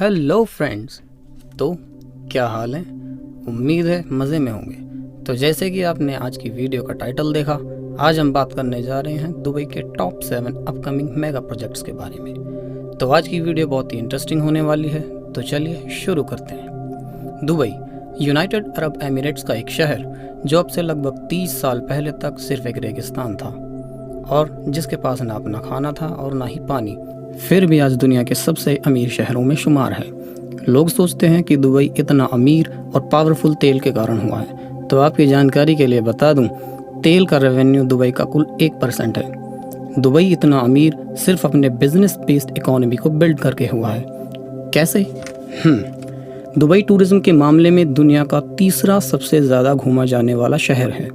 Hello friends. तो क्या हाल है? उम्मीद है मज़े में होंगे। तो जैसे कि आपने आज की वीडियो का टाइटल देखा, आज हम बात करने जा रहे हैं दुबई के टॉप 7 अपकमिंग मेगा प्रोजेक्ट्स के बारे में। तो आज की वीडियो बहुत ही इंटरेस्टिंग होने वाली है। तो चलिए शुरू करते हैं। दुबई यूनाइटेड अरब एमिरेट्स का एक शहर जो अब से लगभग 30 साल पहले तक सिर्फ एक रेगिस्तान था और जिसके पास ना अपना खाना था और ना ही पानी, फिर भी आज दुनिया के सबसे अमीर शहरों में शुमार है। लोग सोचते हैं कि दुबई इतना अमीर और पावरफुल तेल के कारण हुआ है। तो आपकी जानकारी के लिए बता दूं, तेल का रेवेन्यू दुबई का कुल 1% है। दुबई इतना अमीर सिर्फ अपने बिजनेस बेस्ड इकोनॉमी को बिल्ड करके हुआ है। कैसे? दुबई टूरिज्म के मामले में दुनिया का तीसरा सबसे ज़्यादा घूमा जाने वाला शहर है,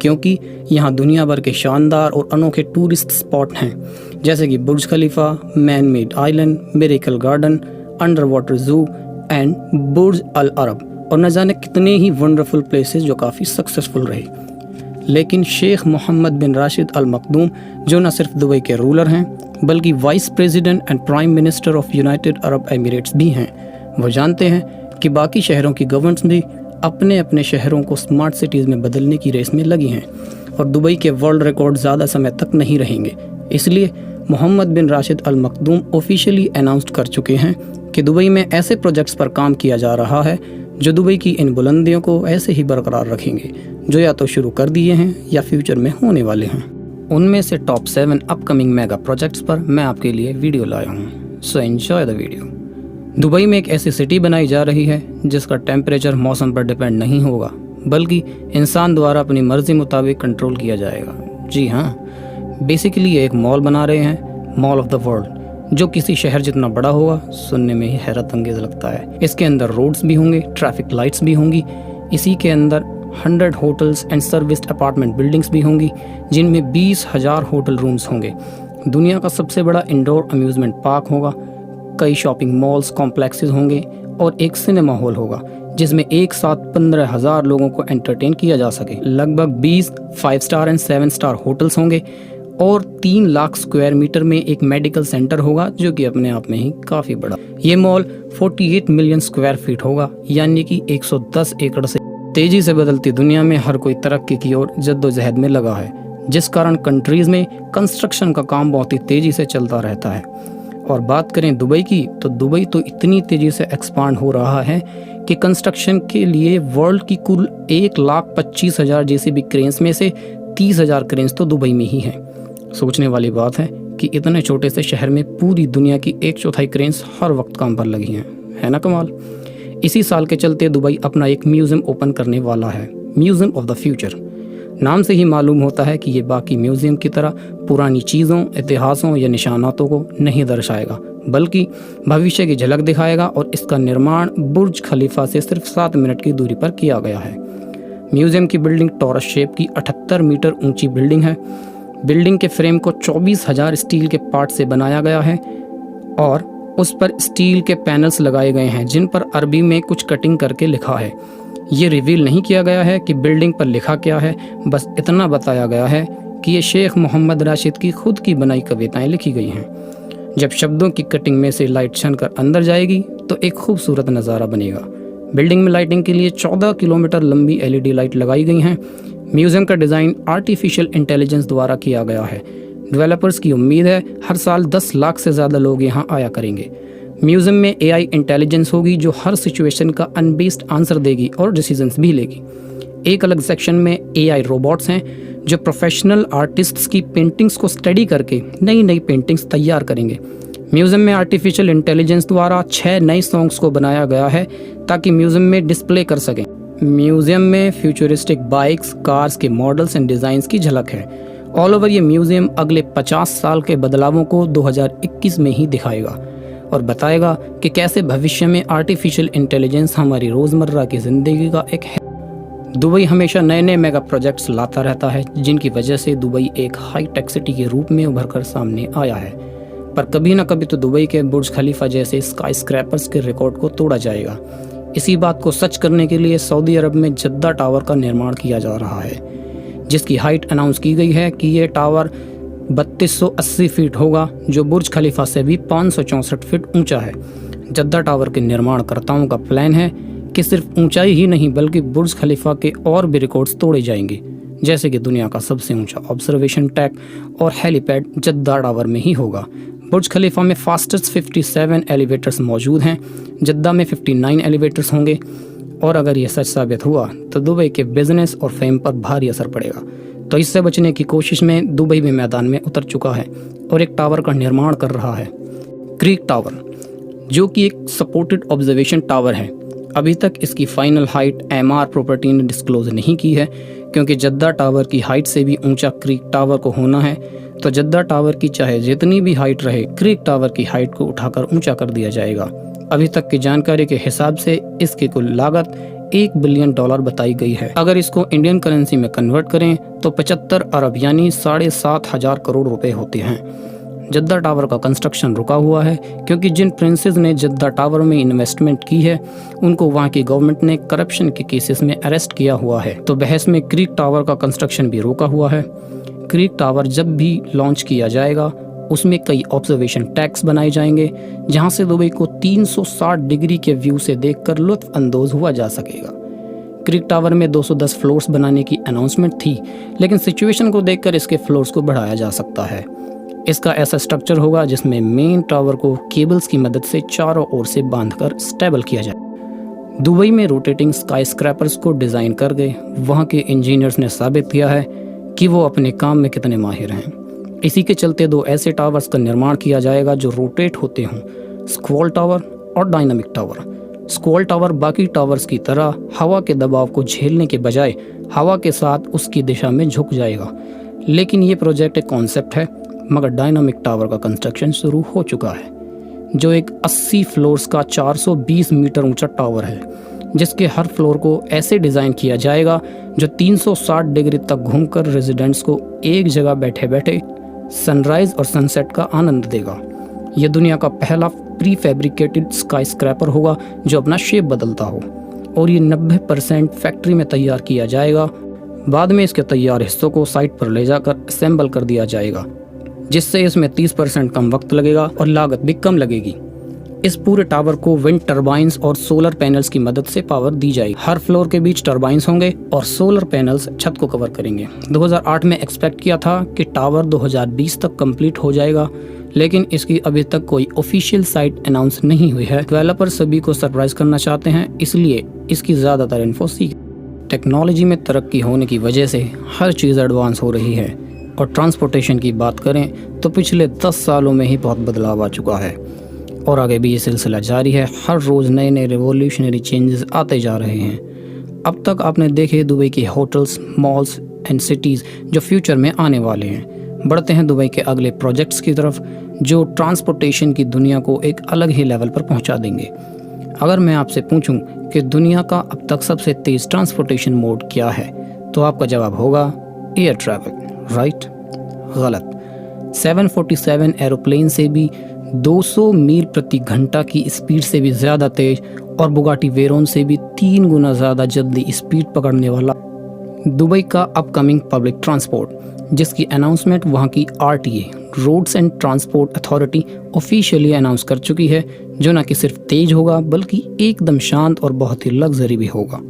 क्योंकि यहाँ दुनिया भर के शानदार और अनोखे टूरिस्ट स्पॉट हैं, जैसे कि Burj Khalifa, man made island, miracle garden, under water zoo and Burj Al Arab, और न जाने कितने ही वंडरफुल प्लेसेस जो काफ़ी सक्सेसफुल रहे। लेकिन शेख मोहम्मद बिन राशिद अल मखदूम, जो न सिर्फ दुबई के रूलर हैं बल्कि vice president and prime minister of United Arab Emirates भी हैं, वो जानते हैं कि बाकी शहरों की गवर्नमेंट्स भी अपने अपने शहरों को स्मार्ट सिटीज़ में बदलने की रेस में लगी हैं और दुबई के वर्ल्ड रिकॉर्ड ज़्यादा समय तक नहीं रहेंगे। इसलिए मोहम्मद बिन राशिद अल मखदूम ऑफिशियली अनाउंस्ड कर चुके हैं कि दुबई में ऐसे प्रोजेक्ट्स पर काम किया जा रहा है जो दुबई की इन बुलंदियों को ऐसे ही बरकरार रखेंगे, जो या तो शुरू कर दिए हैं या फ्यूचर में होने वाले हैं। उनमें से टॉप 7 अपकमिंग मेगा प्रोजेक्ट्स पर मैं आपके लिए वीडियो लाया हूँ। So enjoy the video. Dubai में एक ऐसी सिटी बनाई जा रही है जिसका टेम्परेचर मौसम पर डिपेंड नहीं होगा, बल्कि इंसान द्वारा अपनी मर्जी मुताबिक कंट्रोल किया जाएगा। जी हाँ, बेसिकली ये एक मॉल बना रहे हैं, मॉल ऑफ द वर्ल्ड, जो किसी शहर जितना बड़ा होगा, सुनने में ही हैरत अंगेज लगता है। इसके अंदर रोड्स भी होंगे, ट्रैफिक लाइट्स भी होंगी। इसी के अंदर 100 hotels and serviced apartment buildings भी होंगी, जिनमें 20,000 होटल रूम्स होंगे। दुनिया का सबसे बड़ा इंडोर अम्यूजमेंट पार्क होगा, कई शॉपिंग मॉल्स कॉम्प्लेक्सेस होंगे और एक सिनेमा हॉल होगा जिसमें एक साथ 15,000 लोगों को एंटरटेन किया जा सके। लगभग 20 5 स्टार एंड 7 स्टार होटल्स होंगे और 3 लाख स्क्वायर मीटर में एक मेडिकल सेंटर होगा, जो कि अपने आप में ही काफ़ी बड़ा। ये मॉल 48 मिलियन स्क्वायर फीट होगा, यानी कि 110 एकड़ से। तेजी से बदलती दुनिया में हर कोई तरक्की की ओर जद्दोजहद में लगा है, जिस कारण कंट्रीज में कंस्ट्रक्शन का काम बहुत ही तेजी से चलता रहता है। और बात करें दुबई की, तो दुबई तो इतनी तेजी से एक्सपांड हो रहा है कि कंस्ट्रक्शन के लिए वर्ल्ड की कुल 1,25,000 JCB क्रेन्स में से 30,000 क्रेन्स तो दुबई में ही हैं। सोचने वाली बात है कि इतने छोटे से शहर में पूरी दुनिया की 1/4 क्रेन्स हर वक्त काम पर लगी हैं, है ना कमाल। इसी साल के चलते दुबई अपना एक म्यूजियम ओपन करने वाला है, म्यूजियम ऑफ द फ्यूचर। नाम से ही मालूम होता है कि ये बाकी म्यूजियम की तरह पुरानी चीज़ों, इतिहासों या निशानातों को नहीं दर्शाएगा, बल्कि भविष्य की झलक दिखाएगा। और इसका निर्माण बुर्ज खलीफा से सिर्फ 7 मिनट की दूरी पर किया गया है। म्यूजियम की बिल्डिंग टॉरस शेप की 78 मीटर ऊंची बिल्डिंग है। बिल्डिंग के फ्रेम को 24,000 स्टील के पार्ट से बनाया गया है और उस पर स्टील के पैनल्स लगाए गए हैं, जिन पर अरबी में कुछ कटिंग करके लिखा है। ये रिवील नहीं किया गया है कि बिल्डिंग पर लिखा क्या है, बस इतना बताया गया है कि ये शेख मोहम्मद राशिद की खुद की बनाई कविताएं लिखी गई हैं। जब शब्दों की कटिंग में से लाइट छनकर अंदर जाएगी तो एक खूबसूरत नज़ारा बनेगा। बिल्डिंग में लाइटिंग के लिए 14 किलोमीटर लंबी LED लाइट लगाई गई हैं। म्यूजियम का डिज़ाइन आर्टिफिशियल इंटेलिजेंस द्वारा किया गया है। डेवलपर्स की उम्मीद है हर साल 10 लाख से ज़्यादा लोग यहाँ आया करेंगे। म्यूजियम में AI इंटेलिजेंस होगी जो हर सिचुएशन का अनबेस्ड आंसर देगी और डिसीजंस भी लेगी। एक अलग सेक्शन में AI रोबोट्स हैं जो प्रोफेशनल आर्टिस्ट्स की पेंटिंग्स को स्टडी करके नई नई पेंटिंग्स तैयार करेंगे। म्यूजियम में आर्टिफिशियल इंटेलिजेंस द्वारा 6 नए सॉन्ग्स को बनाया गया है ताकि म्यूजियम में डिस्प्ले कर सकें। म्यूजियम में फ्यूचरिस्टिक बाइक्स, कार्स के मॉडल्स एंड डिज़ाइंस की झलक है। ऑल ओवर ये म्यूजियम अगले 50 साल के बदलावों को 2021 में ही दिखाएगा और बताएगा कि कैसे भविष्य में आर्टिफिशियल इंटेलिजेंस हमारी रोज़मर्रा की ज़िंदगी का एक है। दुबई हमेशा नए नए मेगा प्रोजेक्ट्स लाता रहता है, जिनकी वजह से दुबई एक हाई टेक सिटी के रूप में उभर कर सामने आया है। पर कभी ना कभी तो दुबई के बुर्ज खलीफा जैसे स्काई स्क्रैपर्स के रिकॉर्ड को तोड़ा जाएगा। इसी बात को सच करने के लिए सऊदी अरब में जद्दा टावर का निर्माण किया जा रहा है, जिसकी हाइट अनाउंस की गई है कि ये टावर 3280 फीट होगा, जो बुर्ज खलीफा से भी 564 फीट ऊंचा है। जद्दा टावर के निर्माणकर्ताओं का प्लान है कि सिर्फ ऊंचाई ही नहीं बल्कि बुर्ज खलीफा के और भी रिकॉर्ड्स तोड़े जाएंगे, जैसे कि दुनिया का सबसे ऊंचा ऑब्जर्वेशन टैक और हेलीपैड जद्दा टावर में ही होगा। बुर्ज खलीफा में फास्टेस्ट 57 एलिवेटर्स मौजूद हैं, जद्दा में 59 एलिवेटर्स होंगे और अगर यह सच साबित हुआ तो दुबई के बिजनेस और फेम पर भारी असर पड़ेगा। तो इससे बचने की कोशिश में दुबई भी मैदान में उतर चुका है और एक टावर का निर्माण कर रहा है, क्रीक टावर, जो कि एक सपोर्टेड ऑब्जर्वेशन टावर है। अभी तक इसकी फाइनल हाइट एमआर प्रॉपर्टी ने डिस्क्लोज नहीं की है, क्योंकि जद्दा टावर की हाइट से भी ऊंचा क्रीक टावर को होना है। तो जद्दा टावर की चाहे जितनी भी हाइट रहे, क्रीक टावर की हाइट को उठाकर ऊंचा कर दिया जाएगा। अभी तक की जानकारी के हिसाब से इसकी कुल लागत $1 बिलियन बताई गई है। अगर इसको इंडियन करेंसी में कन्वर्ट करें तो 75 अरब यानी 7,500 करोड़ रुपए होते हैं। जद्दा टावर का कंस्ट्रक्शन रुका हुआ है क्योंकि जिन प्रिंसेस ने जद्दा टावर में इन्वेस्टमेंट की है उनको वहां की गवर्नमेंट ने करप्शन के केसेस में अरेस्ट किया हुआ है। तो बहस में क्रीक टावर का कंस्ट्रक्शन भी रोका हुआ है। क्रीक टावर जब भी लॉन्च किया जाएगा उसमें कई ऑब्जर्वेशन टैक्स बनाए जाएंगे, जहां से दुबई को 360 डिग्री के व्यू से देखकर लुत्फ अंदोज हुआ जा सकेगा। क्रीक टावर में 210 फ्लोर्स बनाने की अनाउंसमेंट थी, लेकिन सिचुएशन को देखकर इसके फ्लोर्स को बढ़ाया जा सकता है। इसका ऐसा स्ट्रक्चर होगा जिसमें मेन टावर को केबल्स की मदद से चारों ओर से बांधकर स्टेबल किया जाए। दुबई में रोटेटिंग स्काई स्क्रैपर्स को डिज़ाइन कर गए वहाँ के इंजीनियर्स ने साबित किया है कि वो अपने काम में कितने माहिर हैं। इसी के चलते 2 ऐसे टावर्स का निर्माण किया जाएगा जो रोटेट होते हों, स्क्वॉल टावर और डायनामिक टावर। स्क्वॉल टावर बाकी टावर्स की तरह हवा के दबाव को झेलने के बजाय हवा के साथ उसकी दिशा में झुक जाएगा, लेकिन ये प्रोजेक्ट एक कॉन्सेप्ट है। मगर डायनामिक टावर का कंस्ट्रक्शन शुरू हो चुका है, जो एक 80 फ्लोर्स का 420 मीटर ऊंचा टावर है, जिसके हर फ्लोर को ऐसे डिज़ाइन किया जाएगा जो 360 डिग्री तक घूमकर रेजिडेंट्स को एक जगह बैठे बैठे सनराइज और सनसेट का आनंद देगा। यह दुनिया का पहला प्री फैब्रिकेटेड स्काई स्क्रैपर होगा जो अपना शेप बदलता हो और ये 90% फैक्ट्री में तैयार किया जाएगा। बाद में इसके तैयार हिस्सों को साइट पर ले जाकर असेंबल कर दिया जाएगा, जिससे इसमें 30% कम वक्त लगेगा और लागत भी कम लगेगी। इस पूरे टावर को विंड टरबाइंस और सोलर पैनल्स की मदद से पावर दी जाएगी। हर फ्लोर के बीच टरबाइंस होंगे और सोलर पैनल्स छत को कवर करेंगे। 2008 में एक्सपेक्ट किया था कि टावर 2020 तक कंप्लीट हो जाएगा, लेकिन इसकी अभी तक कोई ऑफिशियल साइट अनाउंस नहीं हुई है। डेवलपर सभी को सरप्राइज करना चाहते हैं, इसलिए इसकी ज़्यादातर इन्फो सीख। टेक्नोलॉजी में तरक्की होने की वजह से हर चीज़ एडवांस हो रही है और ट्रांसपोर्टेशन की बात करें तो पिछले 10 सालों में ही बहुत बदलाव आ चुका है और आगे भी ये सिलसिला जारी है। हर रोज़ नए नए रेवोल्यूशनरी चेंजेस आते जा रहे हैं। अब तक आपने देखे दुबई के होटल्स, मॉल्स एंड सिटीज़ जो फ्यूचर में आने वाले हैं। बढ़ते हैं दुबई के अगले प्रोजेक्ट्स की तरफ जो ट्रांसपोर्टेशन की दुनिया को एक अलग ही लेवल पर पहुंचा देंगे। अगर मैं आपसे पूछूं कि दुनिया का अब तक सबसे तेज़ ट्रांसपोर्टेशन मोड क्या है, तो आपका जवाब होगा एयर ट्रैवल। राइट? गलत। 747 एरोप्लेन से भी 200 मील प्रति घंटा की स्पीड से भी ज़्यादा तेज और बुगाटी वेरोन से भी 3 गुना ज़्यादा जल्दी स्पीड पकड़ने वाला दुबई का अपकमिंग पब्लिक ट्रांसपोर्ट, जिसकी अनाउंसमेंट वहां की RTA roads and transport authority officially announce कर चुकी है, जो न कि सिर्फ तेज होगा बल्कि एकदम शांत और बहुत ही लग्जरी भी होगा।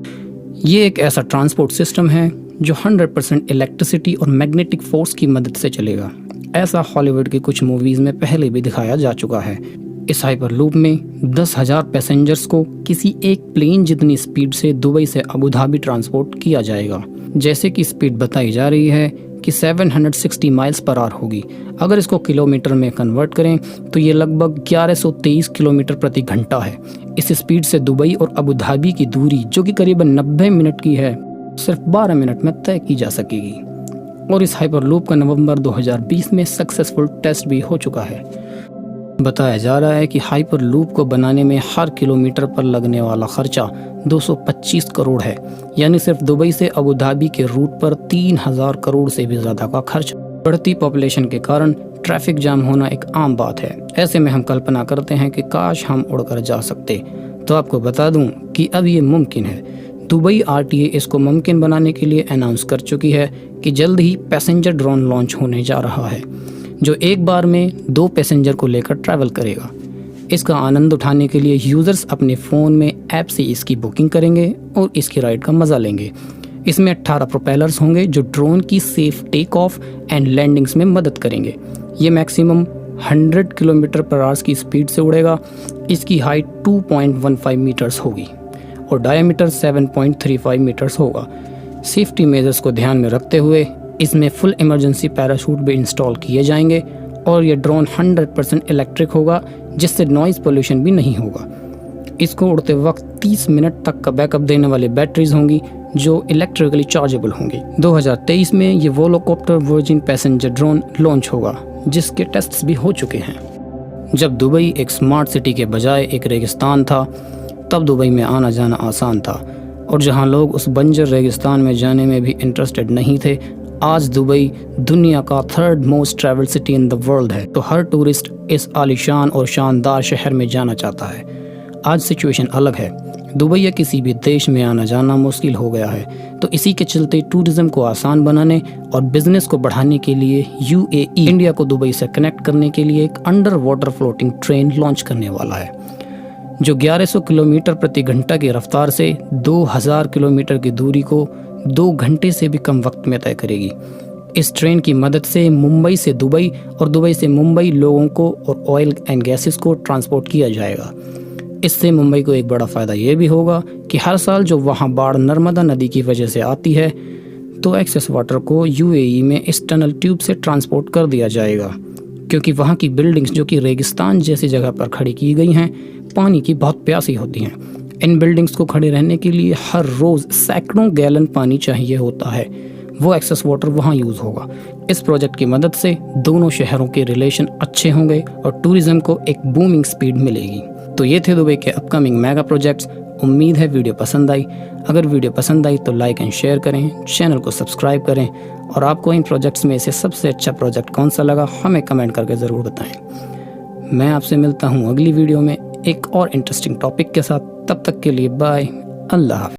ये एक ऐसा ट्रांसपोर्ट सिस्टम है जो 100% इलेक्ट्रिसिटी और मैग्नेटिक फोर्स की मदद से चलेगा। ऐसा हॉलीवुड की कुछ मूवीज़ में पहले भी दिखाया जा चुका है। इस हाइपर लूप में 10,000 पैसेंजर्स को किसी एक प्लेन जितनी स्पीड से दुबई से अबू धाबी ट्रांसपोर्ट किया जाएगा। जैसे कि स्पीड बताई जा रही है कि 760 माइल्स पर आवर होगी। अगर इसको किलोमीटर में कन्वर्ट करें तो ये लगभग 1123 किलोमीटर प्रति घंटा है। इस स्पीड से दुबई और अबू धाबी की दूरी, जो कि करीबन 90 मिनट की है, सिर्फ 12 मिनट में तय की जा सकेगी। और इस हाइपर लूप का नवंबर 2020 में सक्सेसफुल टेस्ट भी हो चुका है। बताया जा रहा है कि हाइपर लूप को बनाने में हर किलोमीटर पर लगने वाला खर्चा 225 करोड़ है, यानी सिर्फ दुबई से अबू धाबी के रूट पर 3000 करोड़ से भी ज़्यादा का खर्च। बढ़ती पॉपुलेशन के कारण ट्रैफिक जाम होना एक आम बात है। ऐसे में हम कल्पना करते हैं कि काश हम उड़कर जा सकते। तो आपको बता दूं कि अब ये मुमकिन है। दुबई RTA इसको मुमकिन बनाने के लिए अनाउंस कर चुकी है कि जल्द ही पैसेंजर ड्रोन लॉन्च होने जा रहा है, जो एक बार में 2 पैसेंजर को लेकर ट्रैवल करेगा। इसका आनंद उठाने के लिए यूज़र्स अपने फ़ोन में ऐप से इसकी बुकिंग करेंगे और इसकी राइड का मज़ा लेंगे। इसमें 18 प्रोपेलर्स होंगे जो ड्रोन की safe take off and landings में मदद करेंगे। ये मैक्सिमम 100 किलोमीटर पर आवर्स की स्पीड से उड़ेगा। इसकी हाइट 2.15 मीटर्स होगी और डायमीटर 7.35 मीटर्स होगा। सेफ्टी मेजर्स को ध्यान में रखते हुए इसमें फुल इमरजेंसी पैराशूट भी इंस्टॉल किए जाएंगे और ये ड्रोन 100% इलेक्ट्रिक होगा, जिससे नॉइज़ पोल्यूशन भी नहीं होगा। इसको उड़ते वक्त 30 मिनट तक का बैकअप देने वाली बैटरीज होंगी जो इलेक्ट्रिकली चार्जेबल होंगी। 2023 में ये वोलोकॉप्टर वर्जिन पैसेंजर ड्रोन लॉन्च होगा, जिसके टेस्ट्स भी हो चुके हैं। जब दुबई एक स्मार्ट सिटी के बजाय एक रेगिस्तान था, तब दुबई में आना जाना आसान था, और जहां लोग उस बंजर रेगिस्तान में जाने में भी इंटरेस्टेड नहीं थे, आज दुबई दुनिया का 3rd most travel city in the world है। तो हर टूरिस्ट इस आलीशान और शानदार शहर में जाना चाहता है। आज सिचुएशन अलग है। दुबई या किसी भी देश में आना जाना मुश्किल हो गया है, तो इसी के चलते टूरिज्म को आसान बनाने और बिजनेस को बढ़ाने के लिए UAE इंडिया को दुबई से कनेक्ट करने के लिए एक under water floating train launch करने वाला है, जो 1100 किलोमीटर प्रति घंटा की रफ्तार से 2000 किलोमीटर की दूरी को 2 घंटे से भी कम वक्त में तय करेगी। इस ट्रेन की मदद से मुंबई से दुबई और दुबई से मुंबई लोगों को और ऑयल एंड गैसेस को ट्रांसपोर्ट किया जाएगा। इससे मुंबई को एक बड़ा फ़ायदा ये भी होगा कि हर साल जो वहाँ बाढ़ नर्मदा नदी की वजह से आती है, तो एक्सेस वाटर को UAE में इस टनल ट्यूब से ट्रांसपोर्ट कर दिया जाएगा, क्योंकि वहाँ की बिल्डिंग्स जो कि रेगिस्तान जैसी जगह पर खड़ी की गई हैं, पानी की बहुत प्यासी होती हैं। इन बिल्डिंग्स को खड़े रहने के लिए हर रोज़ सैकड़ों गैलन पानी चाहिए होता है। वो एक्सेस वाटर वहाँ यूज़ होगा। इस प्रोजेक्ट की मदद से दोनों शहरों के रिलेशन अच्छे होंगे और टूरिज्म को एक बूमिंग स्पीड मिलेगी। तो ये थे दुबई के अपकमिंग मेगा प्रोजेक्ट्स। उम्मीद है वीडियो पसंद आई। अगर वीडियो पसंद आई तो लाइक एंड शेयर करें, चैनल को सब्सक्राइब करें, और आपको इन प्रोजेक्ट्स में से सबसे अच्छा प्रोजेक्ट कौन सा लगा हमें कमेंट करके ज़रूर बताएं। मैं आपसे मिलता हूँ अगली वीडियो में एक और इंटरेस्टिंग टॉपिक के साथ। तब तक के लिए बाय, अल्लाह हाफ़िज़।